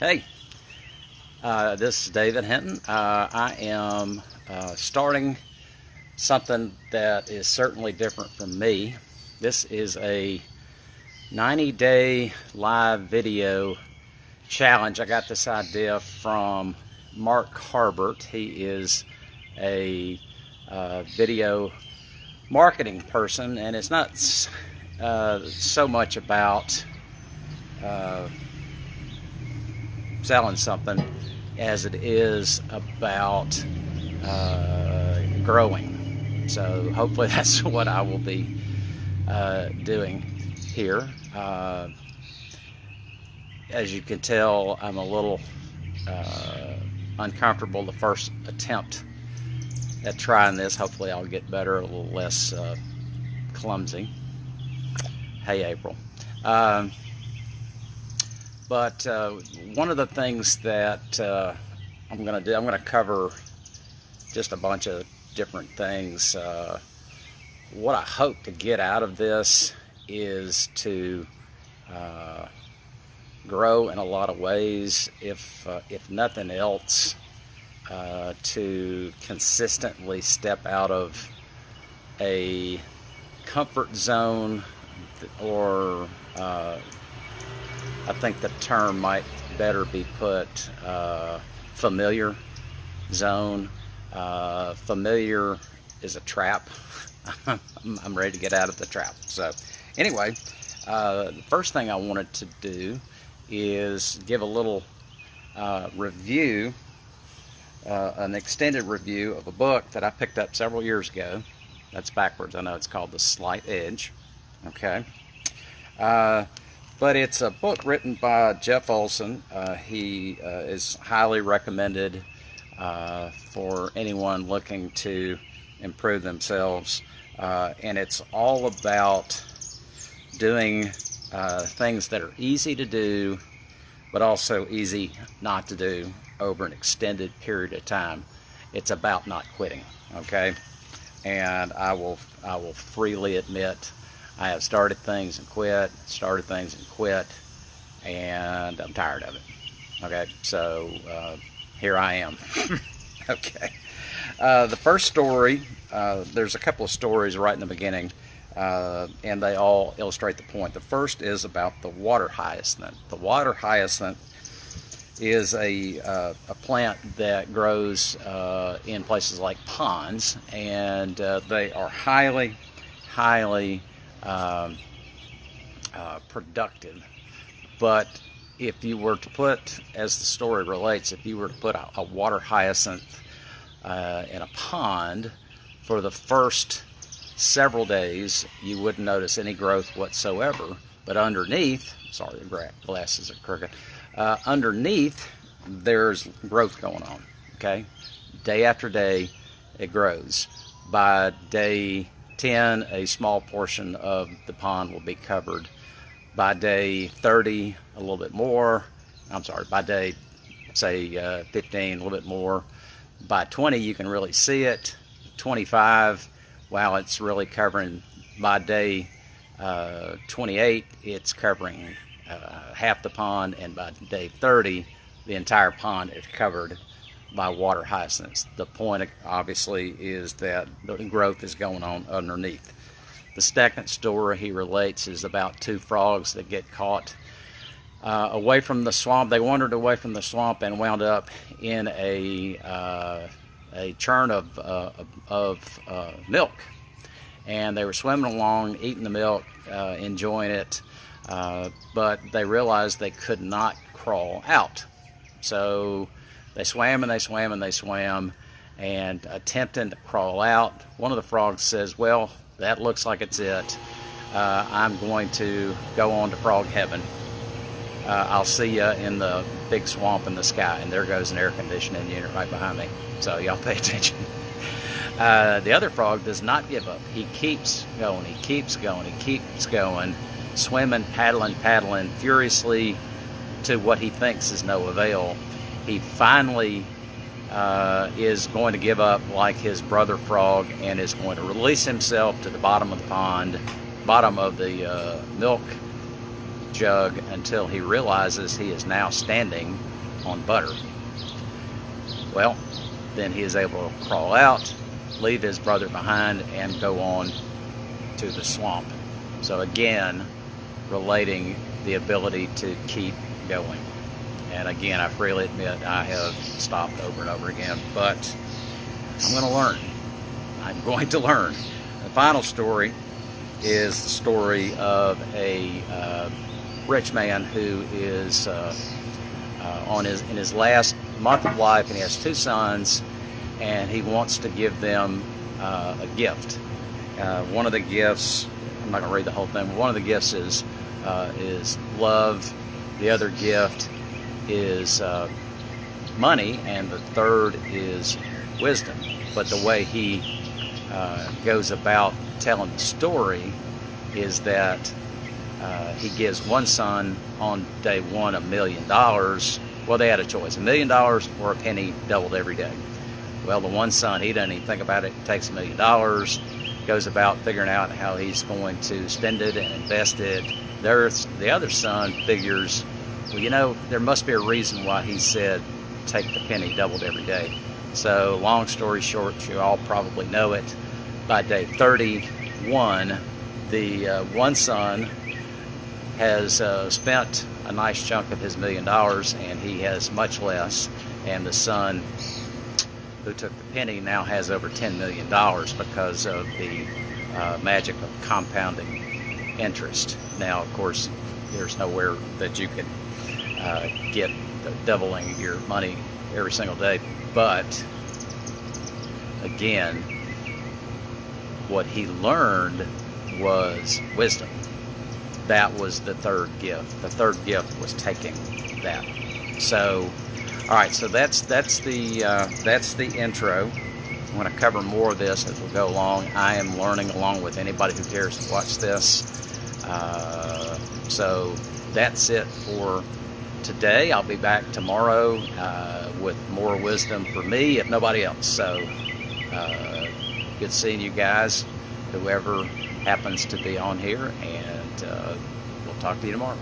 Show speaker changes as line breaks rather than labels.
Hey, this is David Hinton. I am starting something that is certainly different from me. This is a 90-day live video challenge. I got this idea from Mark Harbert. He is a video marketing person, and it's not so much about selling something as it is about growing. So hopefully that's what I will be doing here. As you can tell, I'm a little uncomfortable the first attempt at trying this. Hopefully I'll get better, a little less clumsy. Hey, April. But one of the things that I'm going to do, I'm going to cover just a bunch of different things. What I hope to get out of this is to grow in a lot of ways, if nothing else, to consistently step out of a comfort zone, or I think the term might better be put familiar zone. Familiar is a trap. I'm ready to get out of the trap. So anyway, the first thing I wanted to do is give a little review, an extended review of a book that I picked up several years ago. That's backwards, I know. It's called The Slight Edge. Okay. But it's a book written by Jeff Olson. He is highly recommended for anyone looking to improve themselves. And it's all about doing things that are easy to do, but also easy not to do over an extended period of time. It's about not quitting, okay? And I will freely admit, I have started things and quit, and I'm tired of it. Okay, so here I am. Okay. The first story, there's a couple of stories right in the beginning, and they all illustrate the point. The first is about the water hyacinth. The water hyacinth is a plant that grows in places like ponds, and they are highly productive. But if you were to put, as the story relates, if you were to put a water hyacinth in a pond for the first several days, you wouldn't notice any growth whatsoever. But underneath, sorry, the glasses are crooked, underneath there's growth going on. Okay, day after day it grows. By day 10, a small portion of the pond will be covered. By day 30, a little bit more. I'm sorry, by day, say 15, a little bit more. By 20, you can really see it. 25, wow, it's really covering. By day 28, it's covering half the pond, and by day 30, the entire pond is covered by water hyacinths. The point, obviously, is that the growth is going on underneath. The second story he relates is about two frogs that get caught away from the swamp. They wandered away from the swamp and wound up in a churn of milk. And they were swimming along, eating the milk, enjoying it, but they realized they could not crawl out. So they swam and they swam and they swam, and attempting to crawl out. One of the frogs says, well, that looks like it's it. I'm going to go on to frog heaven. I'll see you in the big swamp in the sky. And there goes an air conditioning unit right behind me. So y'all pay attention. The other frog does not give up. He keeps going, he keeps going, he keeps going, swimming, paddling furiously to what he thinks is no avail. He finally is going to give up like his brother frog, and is going to release himself to the bottom of the pond, bottom of the milk jug until he realizes he is now standing on butter. Well, then he is able to crawl out, leave his brother behind, and go on to the swamp. So again, relating the ability to keep going. And again, I freely admit I have stopped over and over again, but I'm going to learn. I'm going to learn. The final story is the story of a rich man who is in his last month of life, and he has 2 sons, and he wants to give them a gift. One of the gifts, I'm not going to read the whole thing, but one of the gifts is love. The other gift is money, and the third is wisdom. But the way he goes about telling the story is that he gives one son on day 1 $1 million. Well, they had a choice, $1 million or a penny doubled every day. Well, the one son, he doesn't even think about it, takes $1 million, goes about figuring out how he's going to spend it and invest it. The other son figures, well, you know, there must be a reason why he said take the penny doubled every day. So long story short, you all probably know it, by day 31, the one son has spent a nice chunk of his $1 million, and he has much less, and the son who took the penny now has over $10 million because of the magic of compounding interest. Now, of course, there's nowhere that you can get doubling your money every single day, but again, what he learned was wisdom. That was the third gift. The third gift was taking that. So, all right. So that's the intro. I'm going to cover more of this as we go along. I am learning along with anybody who cares to watch this. So that's it for today. I'll be back tomorrow with more wisdom for me, if nobody else. So good seeing you guys, whoever happens to be on here, and we'll talk to you tomorrow.